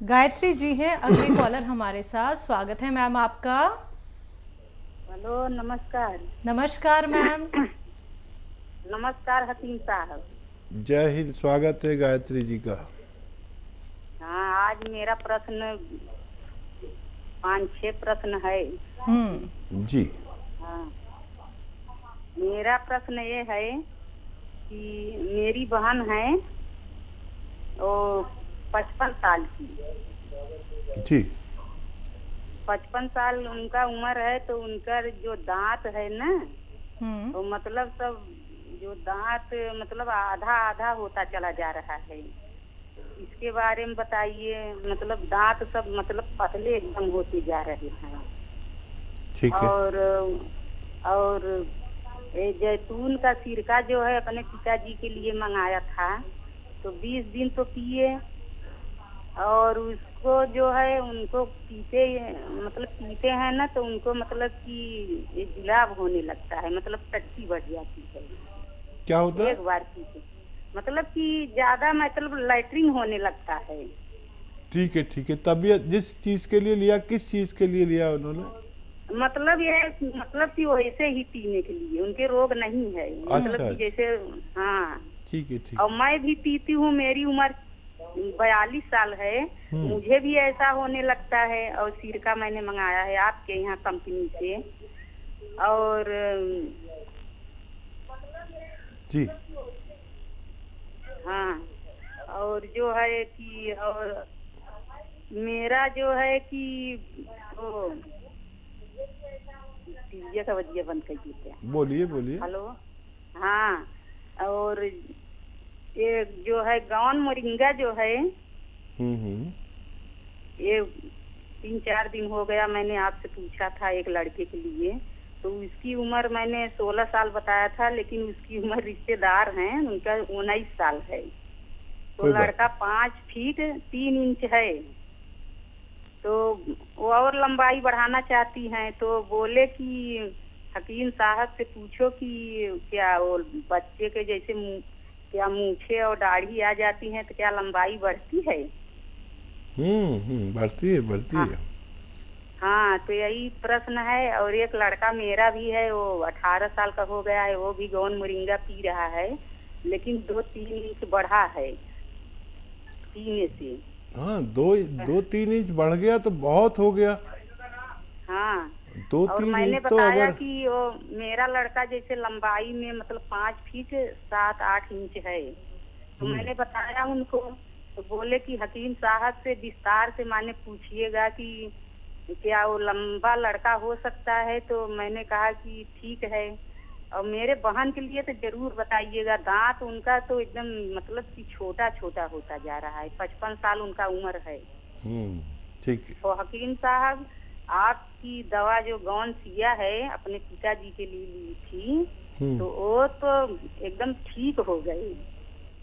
गायत्री जी हैं अगली कॉलर हमारे साथ। स्वागत है मैम आपका। हेलो, नमस्कार। नमस्कार मैम। नमस्कार हकीम साहब। जय हिंद। स्वागत है गायत्री जी का। हाँ, आज मेरा प्रश्न 5-6 प्रश्न है। जी। हाँ, मेरा प्रश्न ये है कि मेरी बहन है वो 55 साल की। जी। 55 साल उनका उम्र है, तो उनका जो दांत है ना, तो मतलब सब जो दांत मतलब आधा आधा होता चला जा रहा है। इसके बारे में बताइए। मतलब दांत सब मतलब पतले एकदम होते जा रहे हैं। ठीक है। और ये जैतून का सिरका जो है अपने पिताजी के लिए मंगाया था, तो 20 दिन तो पिए, और उसको जो है उनको पीते मतलब पीते हैं ना, तो उनको मतलब कि ये जुलाब होने लगता है, मतलब टट्टी बढ़ जाती है। क्या होता है? एक बार पीते मतलब कि ज्यादा मतलब लैट्रिन होने लगता है। ठीक है, ठीक है। तबीयत जिस चीज के लिए लिया, किस चीज के लिए लिया उन्होंने? मतलब ये मतलब कि वैसे ही पीने के लिए, उनके रोग नहीं है। मतलब अच्छा, कि जैसे हाँ। ठीक है, ठीक और है। मैं भी पीती हूँ, मेरी उम्र 42 साल है, मुझे भी ऐसा होने लगता है। और सिरका मैंने मंगाया है आपके यहाँ कंपनी से। और जी। हाँ, और जो है कि और मेरा जो है कि वो टीविया का वजिया बंद कर देते हैं। बोलिए, बोलिए। हेलो। हाँ, और ये जो है गौन मोरिंगा जो है, हम्म। ये 3-4 दिन हो गया मैंने आपसे पूछा था एक लड़के के लिए, तो उसकी उम्र मैंने 16 साल बताया था, लेकिन उसकी उम्र रिश्तेदार हैं उनका 19 साल है। तो कोई बात लड़का 5 फीट 3 इंच है, तो वो और लंबाई बढ़ाना चाहती हैं। तो बोले कि हकीम साहब से पूछो कि क्या वो बच्चे के जैसे क्या मूछे और दाढ़ी आ जाती हैं तो क्या लंबाई बढ़ती है? बढ़ती है, बढ़ती हाँ। है। हाँ, तो यही प्रश्न है। और एक लड़का मेरा भी है, वो 18 साल का हो गया है, वो भी गौन मोरिंगा पी रहा है, लेकिन 2-3 इंच बढ़ा है पीने से। हाँ, 2-3 इंच बढ़ गया तो बहुत हो गया। हाँ, दो और तीन मैंने इंच तो बताया अगर कि वो मेरा लड़का जैसे लंबाई में मतलब 5 फीट 7-8 इंच है, तो मैंने बताया उनको। तो बोले कि हकीम साहब से विस्तार से माने पूछिएगा कि क्या वो लंबा लड़का हो सकता है। तो मैंने कहा कि ठीक है, और मेरे बहन के लिए तो जरूर बताइएगा। दांत उनका तो एकदम मतलब कि छोटा छोटा होता जा रहा है, 55 साल उनका उम्र है। ठीक है। तो हकीम साहब, आपकी दवा जो गौन सिया है अपने पिताजी के लिए ली थी, तो वो तो एकदम ठीक हो गई।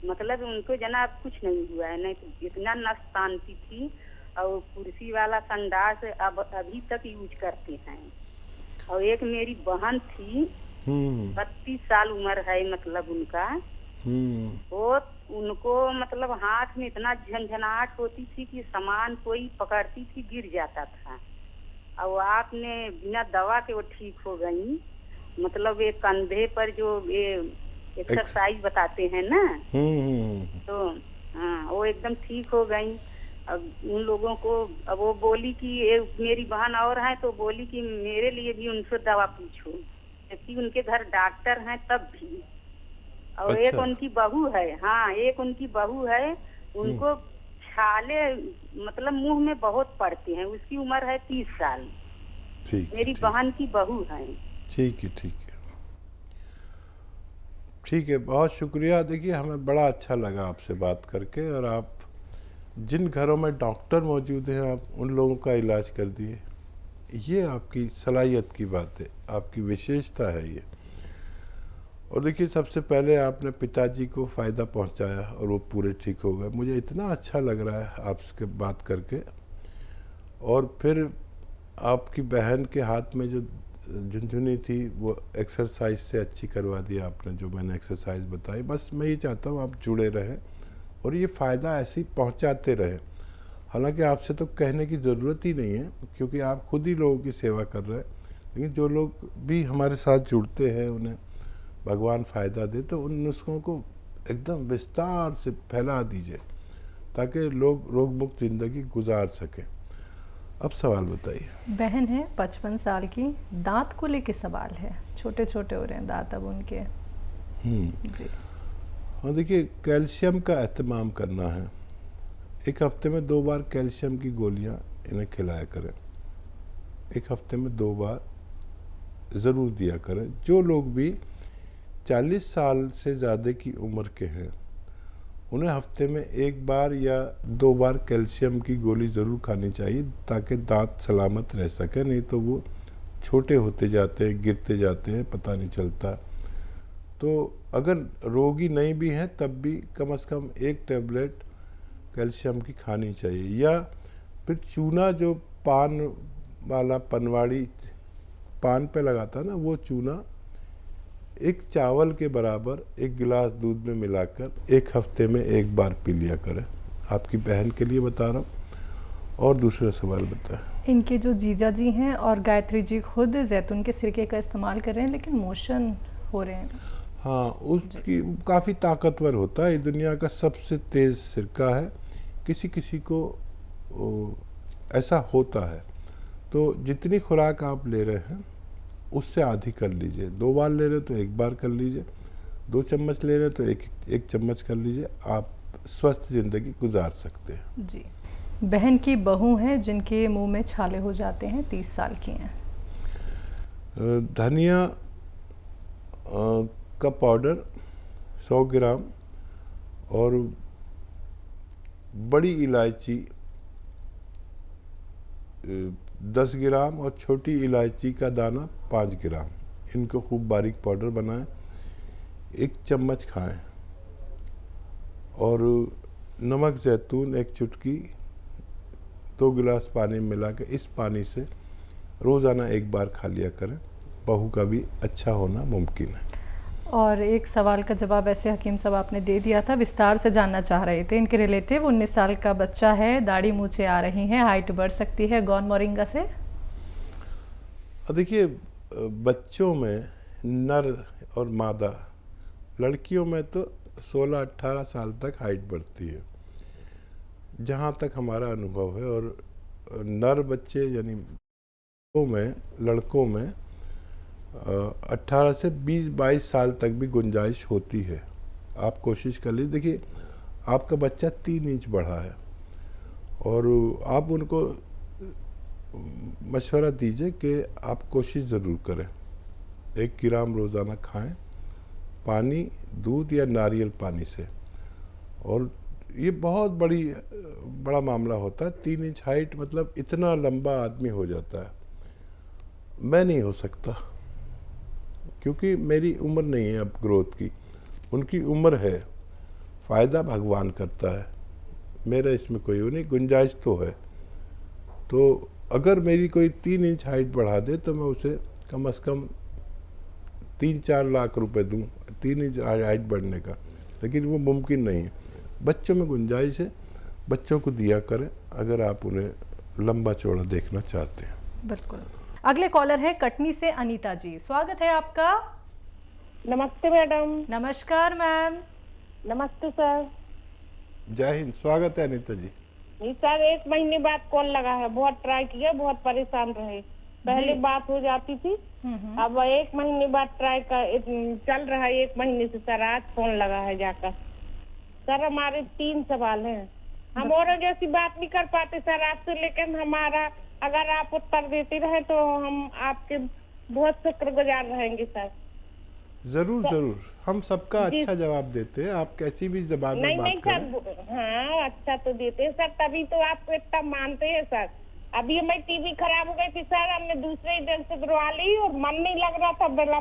मतलब उनको जनाब कुछ नहीं हुआ है, नहीं तो इतना नस शांति थी। और कुर्सी वाला संडास अब अभी तक यूज करते हैं। और एक मेरी बहन थी, 32 साल उम्र है मतलब उनका, वो उनको मतलब हाथ में इतना झंझनाहट होती थी कि सामान कोई पकड़ती थी गिर जाता था। और आपने बिना दवा के वो ठीक हो गई। मतलब ये कंधे पर जो ये एक्सरसाइज बताते हैं ना, तो हाँ वो एकदम ठीक हो गई। अब उन लोगों को, अब वो बोली कि एक मेरी बहन और है, तो बोली कि मेरे लिए भी उनसे दवा पूछो, जबकि उनके घर डॉक्टर हैं तब भी। और एक अच्छा। उनकी बहू है, हाँ एक उनकी बहू है, उनको छाले मतलब मुंह में बहुत पड़ते हैं। उसकी उम्र है 30 साल। ठीक है, मेरी ठीक बहन की बहू है। ठीक है, ठीक है, ठीक है। बहुत शुक्रिया। देखिए, हमें बड़ा अच्छा लगा आपसे बात करके, और आप जिन घरों में डॉक्टर मौजूद हैं आप उन लोगों का इलाज कर दिए। ये आपकी सलाहियत की बात है, आपकी विशेषता है ये। और देखिए, सबसे पहले आपने पिताजी को फ़ायदा पहुंचाया और वो पूरे ठीक हो गए। मुझे इतना अच्छा लग रहा है आपसे बात करके। और फिर आपकी बहन के हाथ में जो झुनझुनी थी वो एक्सरसाइज से अच्छी करवा दी आपने, जो मैंने एक्सरसाइज बताई। बस मैं ये चाहता हूँ आप जुड़े रहें और ये फ़ायदा ऐसे ही पहुँचाते रहें। हालांकि आपसे तो कहने की ज़रूरत ही नहीं है, क्योंकि आप खुद ही लोगों की सेवा कर रहे हैं। लेकिन जो लोग भी हमारे साथ जुड़ते हैं, उन्हें भगवान फ़ायदा दे, तो उन नुस्खों को एकदम विस्तार से फैला दीजिए ताकि लोग रोग मुक्त ज़िंदगी गुजार सकें। अब सवाल बताइए। बहन है 55 साल की, दांत को लेके सवाल है, छोटे छोटे हो रहे हैं दांत अब उनके। जी। हाँ देखिए, कैल्शियम का एहतमाम करना है। एक हफ्ते में 2 बार कैल्शियम की गोलियां इन्हें खिलाया करें। एक हफ्ते में 2 बार ज़रूर दिया करें। जो लोग भी 40 साल से ज़्यादा की उम्र के हैं, उन्हें हफ्ते में 1 बार या 2 बार कैल्शियम की गोली ज़रूर खानी चाहिए ताकि दांत सलामत रह सके। नहीं तो वो छोटे होते जाते हैं, गिरते जाते हैं, पता नहीं चलता। तो अगर रोगी नहीं भी हैं तब भी कम से कम 1 टैबलेट कैल्शियम की खानी चाहिए। या फिर चूना, जो पान वाला पनवाड़ी पान पे लगाता है ना, वो चूना 1 चावल के बराबर 1 गिलास दूध में मिलाकर 1 हफ्ते में 1 बार पी लिया करें। आपकी बहन के लिए बता रहा हूँ। और दूसरा सवाल बताएं। इनके जो जीजा जी हैं और गायत्री जी खुद जैतून के सिरके का इस्तेमाल कर रहे हैं, लेकिन मोशन हो रहे हैं। हाँ, उसकी काफ़ी ताकतवर होता है। ये दुनिया का सबसे तेज़ सिरका है। किसी किसी को ऐसा होता है। तो जितनी खुराक आप ले रहे हैं उससे आधी कर लीजिए। 2 बार ले रहे हैं तो 1 बार कर लीजिए। 2 चम्मच ले रहे हैं तो एक चम्मच कर लीजिए। आप स्वस्थ ज़िंदगी गुजार सकते हैं। जी। बहन की बहू हैं जिनके मुंह में छाले हो जाते हैं, 30 साल की हैं। धनिया का पाउडर 100 ग्राम और बड़ी इलायची 10 ग्राम और छोटी इलायची का दाना 5 ग्राम, इनको खूब बारीक पाउडर बनाएं। 1 चम्मच खाएं। और नमक जैतून 1 चुटकी 2 गिलास पानी में मिला के इस पानी से रोज़ाना 1 बार खा लिया करें। बहू का भी अच्छा होना मुमकिन है। और एक सवाल का जवाब ऐसे हकीम साहब आपने दे दिया था, विस्तार से जानना चाह रहे थे। इनके रिलेटिव 19 साल का बच्चा है, दाढ़ी मूछें आ रही हैं, हाइट बढ़ सकती है गौन मोरिंगा से। देखिए, बच्चों में नर और मादा, लड़कियों में तो 16-18 साल तक हाइट बढ़ती है, जहाँ तक हमारा अनुभव है। और नर बच्चे यानी लड़कों में 18 से 20-22 साल तक भी गुंजाइश होती है। आप कोशिश कर लीजिए। देखिए, आपका बच्चा 3 इंच बढ़ा है और आप उनको मशवरा दीजिए कि आप कोशिश ज़रूर करें। 1 ग्राम रोज़ाना खाएं, पानी, दूध या नारियल पानी से। और ये बहुत बड़ा मामला होता है। 3 इंच हाइट मतलब इतना लंबा आदमी हो जाता है। मैं नहीं हो सकता, क्योंकि मेरी उम्र नहीं है अब ग्रोथ की, उनकी उम्र है। फ़ायदा भगवान करता है, मेरा इसमें कोई वो नहीं। गुंजाइश तो है। तो अगर मेरी कोई 3 इंच हाइट बढ़ा दे तो मैं उसे कम से कम 3-4 लाख रुपए दूं 3 इंच हाइट बढ़ने का। लेकिन वो मुमकिन नहीं है। बच्चों में गुंजाइश है, बच्चों को दिया करें अगर आप उन्हें लंबा चौड़ा देखना चाहते हैं। बिल्कुल। अगले कॉलर है कटनी से अनीता जी, स्वागत है आपका। नमस्ते मैडम। नमस्कार मैम। नमस्ते सर। जय हिंद, स्वागत है अनीता जी। जी सर, 1 महीने बाद कॉल लगा है, बहुत ट्राई किया, बहुत परेशान रहे। पहले बात हो जाती थी, अब 1 महीने बाद ट्राई कर चल रहा है। 1 महीने से सर आज फोन लगा है जाकर। सर हमारे 3 सवाल हैं। हम औरों जैसी बात नहीं कर पाते सर आपसे, लेकिन हमारा अगर आप उत्तर देते रहे तो हम आपके बहुत शुक्रगुजार रहेंगे सर। जरूर जरूर, हम सबका अच्छा जवाब देते हैं। आप कैसी भी जबान में बात करें। सर हाँ, अच्छा तो देते हैं सर, तभी तो आपको इतना मानते हैं सर। अभी हमारी टीवी खराब हो गई थी सर, हमने दूसरे ही दिन से करवा ली और मन नहीं लग रहा था, बेला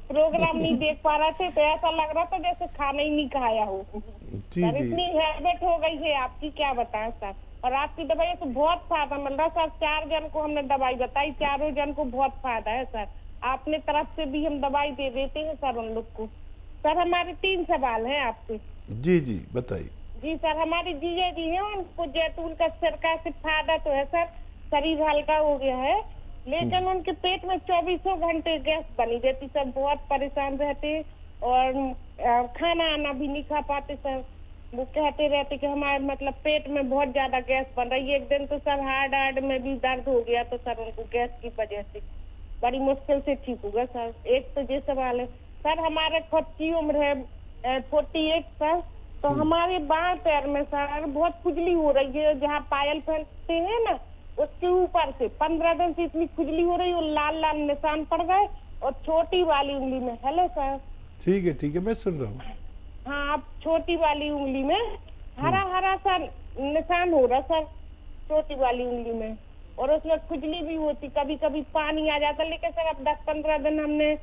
प्रोग्राम नहीं देख पा रहे थे, तो ऐसा लग रहा था जैसे खाना ही नहीं खाया हो। सर इतनी हैबिट हो गई है आपकी, क्या बताएं सर। और आपकी दवाई से बहुत फायदा मिल रहा है सर। 4 जन को हमने दवाई बताई, 4 जन को बहुत फायदा है सर। आपने तरफ से भी हम दवाई दे देते हैं सर उन लोग को। सर हमारे 3 सवाल हैं आपसे। जी जी बताइए। जी सर, हमारी जीजा जी है, उनको जैतून का सिरका से फायदा तो है सर, शरीर हल्का हो गया है, लेकिन उनके पेट में 24 घंटे गैस बनी रहती सर, बहुत परेशान रहते और खाना आना भी नहीं खा पाते सर। वो कहते रहते कि हमारे मतलब पेट में बहुत ज्यादा गैस बन रही है। एक दिन तो सर हार्ट में भी दर्द हो गया, तो सर उनको गैस की वजह से बड़ी मुश्किल से ठीक होगा सर। एक तो ये सवाल है सर, हमारे खुद की उम्र है 48 सर, तो हमारे बाएं पैर में सर बहुत खुजली हो रही है, जहाँ पायल पहनते हैं ना उसके ऊपर से 15 दिन से इतनी खुजली हो रही है और लाल लाल निशान पड़ गए, और छोटी वाली उंगली में। Hello sir. ठीक है, मैं सुन रहा हूँ। हाँ, अब छोटी वाली उंगली में हरा हरा सा निशान हो रहा सर, छोटी वाली उंगली में, और उसमें खुजली भी होती, कभी कभी पानी आ जाता। लेकिन सर अब 10-15 दिन हमने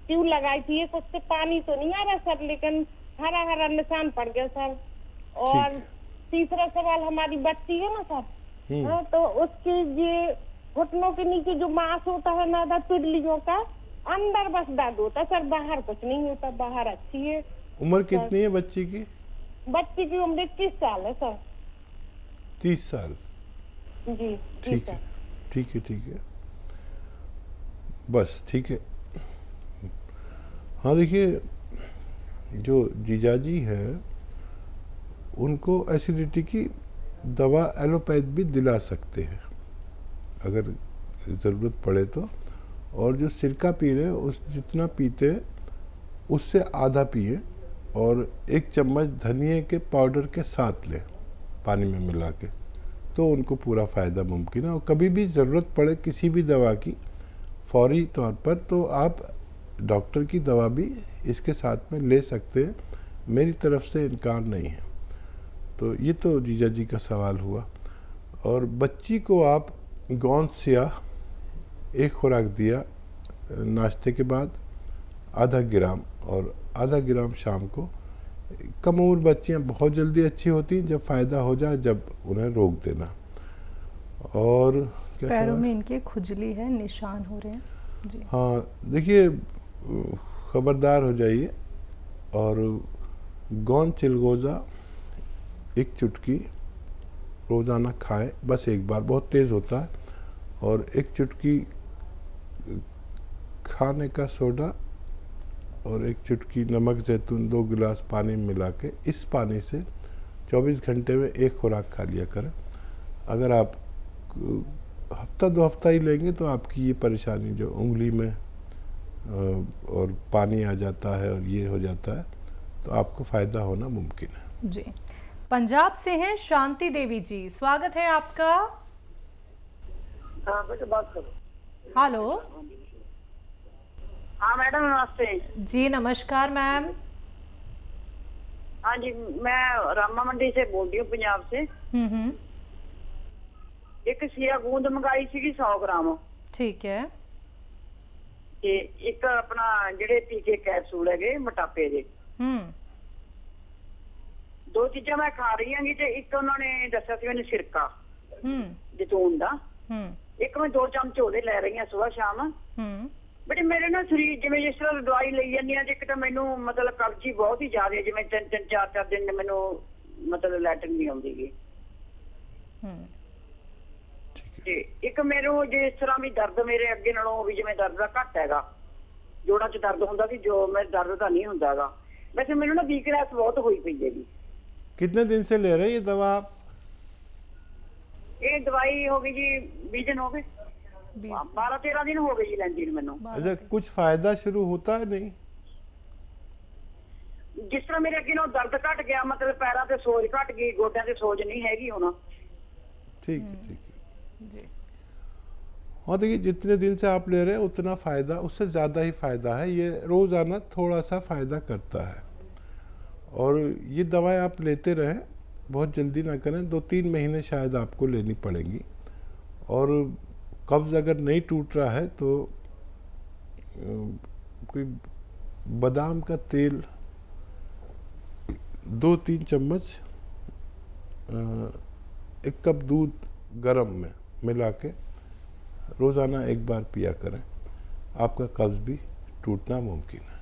ट्यूब लगाई थी, कुछ से पानी तो नहीं आ रहा सर, लेकिन हरा हरा निशान पड़ गया सर। और तीसरा सवाल, हमारी बच्ची है ना सर, हाँ, तो उसके ये घुटनों के नीचे जो मांस होता है ना पिडलियों का, अंदर बस दर्द होता सर, बाहर कुछ नहीं होता, बाहर अच्छी है। उम्र कितनी है बच्ची की? बच्ची की उम्र 21 साल है सर। 30 साल? जी ठीक है, बस ठीक है। हाँ देखिए, जो जीजाजी हैं उनको एसिडिटी की दवा एलोपैथ भी दिला सकते हैं अगर ज़रूरत पड़े तो। और जो सिरका पी रहे हैं उस जितना पीते हैं उससे आधा पिए, और 1 चम्मच धनिए के पाउडर के साथ लें पानी में मिला के, तो उनको पूरा फ़ायदा मुमकिन है। और कभी भी ज़रूरत पड़े किसी भी दवा की फौरी तौर पर, तो आप डॉक्टर की दवा भी इसके साथ में ले सकते हैं, मेरी तरफ से इनकार नहीं है। तो ये तो जीजा जी का सवाल हुआ। और बच्ची को आप गोंद स्याह 1 खुराक दिया नाश्ते के बाद, आधा ग्राम, और आधा ग्राम शाम को। कम उम्र बच्चियाँ बहुत जल्दी अच्छी होती हैं, जब फ़ायदा हो जाए जब उन्हें रोक देना। और क्या पैरों में इनके खुजली है, निशान हो रहे हैं जी। हाँ देखिए, खबरदार हो जाइए, और गोंद चिलगोज़ा 1 चुटकी रोज़ाना खाएं, बस 1 बार, बहुत तेज़ होता है। और 1 चुटकी खाने का सोडा और 1 चुटकी नमक जैतून 2 गिलास पानी में मिला के, इस पानी से 24 घंटे में 1 खुराक खा लिया करें। अगर आप हफ्ता 2 हफ्ता ही लेंगे तो आपकी ये परेशानी जो उंगली में और पानी आ जाता है और ये हो जाता है, तो आपको फ़ायदा होना मुमकिन है जी। पंजाब से हैं शांति देवी जी, स्वागत है आपका। हाँ बेटा, बात करो। हेलो। हाँ मैडम, नमस्ते जी नमस्कार मैम। हाँ जी, मैं रामा मंडी से बोल रही हूँ, पंजाब से। एक सिया गूंद मंगाई सी 100 ग्राम। ठीक है। ਤੇ ਇੱਕ ਆਪਣਾ ਜਿਹੜੇ ਟੀਕੇ ਕੈਪਸੂਲ ਹੈਗੇ ਮੋਟਾਪੇ ਦੇ, 2 ਚੀਜ਼ਾਂ ਮੈਂ ਖਾ ਰਹੀ ਹਾਂਗੀ, ਤੇ ਇੱਕ ਉਹਨਾਂ ਨੇ ਦੱਸਿਆ ਸੀ ਮੈਨੂੰ ਸਿਰਕਾ ਜੈਤੂਨ ਦਾ, ਇੱਕ ਮੈਂ 2 ਚਮਚ ਉਹਦੇ ਲੈ ਰਹੀ ਹਾਂ ਸਵੇਰ ਸ਼ਾਮ। ਬਟ ਮੇਰੇ ਨਾ ਸਰੀਰ ਜਿਵੇਂ ਜਿਸ ਤਰ੍ਹਾਂ ਦਵਾਈ ਲਈ ਜਾਂਦੀ ਆ, ਇੱਕ ਤਾਂ ਮੈਨੂੰ ਮਤਲਬ ਕਬਜ਼ੀ ਬਹੁਤ ਹੀ ਜ਼ਿਆਦਾ, ਜਿਵੇਂ 3-3 4-4 ਦਿਨ ਮੈਨੂੰ ਮਤਲਬ ਲੈਟਰਿਨ ਨਹੀਂ ਆਉਂਦੀ ਗੀ। ਤੇ ਇੱਕ ਮੈਨੂੰ ਜਿਸ ਤਰ੍ਹਾਂ ਵੀ ਦਰਦ ਮੇਰੇ ਅੱਗੇ ਨਾਲੋਂ ਵੀ ਜਿਵੇਂ ਦਰਦ ਦਾ ਘੱਟ ਹੈਗਾ, ਜੋੜਾਂ 'ਚ ਦਰਦ ਹੁੰਦਾ ਸੀ, ਜੋ ਮੈਂ ਦਰਦ ਤਾਂ ਨਹੀਂ ਹੁੰਦਾ ਗਾ। वैसे मैंने ना वीकनेस बहुत हुई पई है। कितने दिन से ले रहे हैं ये दवा आप? ये दवाई हो गई जी 20 दिन हो गए, 12-13 दिन हो गए जी लेंदी ਨੂੰ ਮੈਨੂੰ। अच्छा, कुछ फायदा शुरू होता है? नहीं, जिस तरह मेरे अगे नालों दर्द घट गया, मतलब पैरों ते सोज घट गई, गोड्यां ते सोज नहीं हैगी हुण। ठीक है जी। हाँ देखिए, जितने दिन से आप ले रहे हैं उतना फ़ायदा, उससे ज़्यादा ही फ़ायदा है। ये रोज़ाना थोड़ा सा फ़ायदा करता है, और ये दवाएं आप लेते रहें, बहुत जल्दी ना करें, 2-3 महीने शायद आपको लेनी पड़ेंगी। और कब्ज़ अगर नहीं टूट रहा है तो कोई बादाम का तेल 2-3 चम्मच 1 कप दूध गर्म में मिला के रोज़ाना 1 बार पिया करें, आपका कब्ज़ भी टूटना मुमकिन है।